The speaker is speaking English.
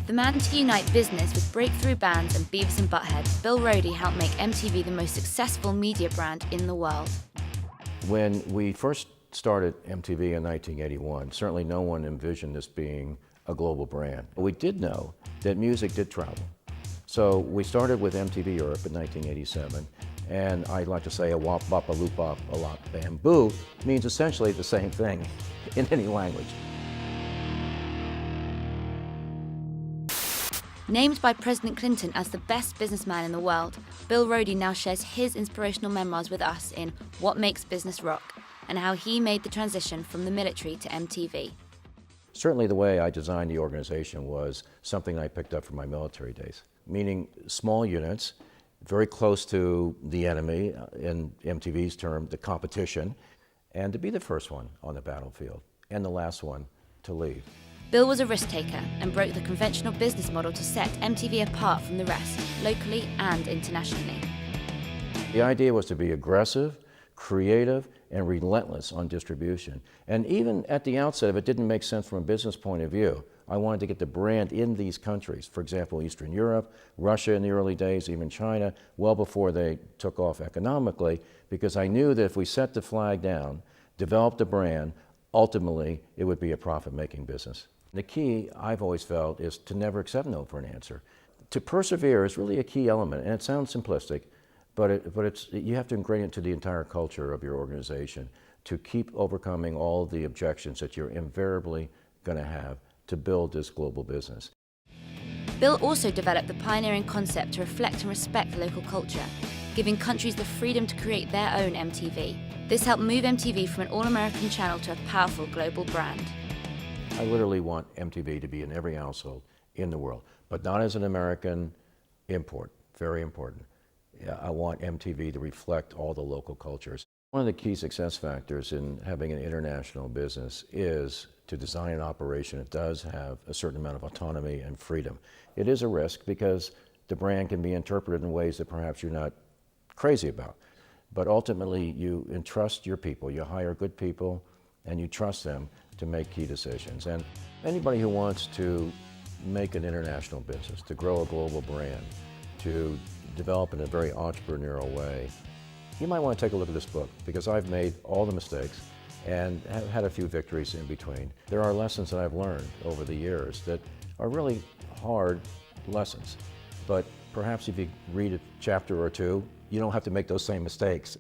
The man to unite business with breakthrough bands and Beavis and Butthead, Bill Roedy helped make MTV the most successful media brand in the world. When we first started MTV in 1981, certainly no one envisioned this being a global brand. We did know that music did travel. So we started with MTV Europe in 1987, and I'd like to say a wop bop a loop bop a lop bamboo means essentially the same thing in any language. Named by President Clinton as the best businessman in the world, Bill Roedy now shares his inspirational memoirs with us in What Makes Business Rock, and how he made the transition from the military to MTV. Certainly the way I designed the organization was something I picked up from my military days, meaning small units, very close to the enemy, in MTV's term, the competition, and to be the first one on the battlefield and the last one to leave. Bill was a risk taker and broke the conventional business model to set MTV apart from the rest, locally and internationally. The idea was to be aggressive, creative, and relentless on distribution. And even at the outset, if it didn't make sense from a business point of view, I wanted to get the brand in these countries. For example, Eastern Europe, Russia in the early days, even China, well before they took off economically, because I knew that if we set the flag down, developed a brand, ultimately it would be a profit-making business. The key, I've always felt, is to never accept no for an answer. To persevere is really a key element, and it sounds simplistic, but you have to ingrain it into the entire culture of your organization to keep overcoming all the objections that you're invariably going to have to build this global business. Bill also developed the pioneering concept to reflect and respect local culture, giving countries the freedom to create their own MTV. This helped move MTV from an all-American channel to a powerful global brand. I literally want MTV to be in every household in the world, but not as an American import, very important. I want MTV to reflect all the local cultures. One of the key success factors in having an international business is to design an operation that does have a certain amount of autonomy and freedom. It is a risk because the brand can be interpreted in ways that perhaps you're not crazy about. But ultimately, you entrust your people, you hire good people, and you trust them to make key decisions. And anybody who wants to make an international business, to grow a global brand, to develop in a very entrepreneurial way, you might want to take a look at this book, because I've made all the mistakes and have had a few victories in between. There are lessons that I've learned over the years that are really hard lessons, but perhaps if you read a chapter or two, you don't have to make those same mistakes.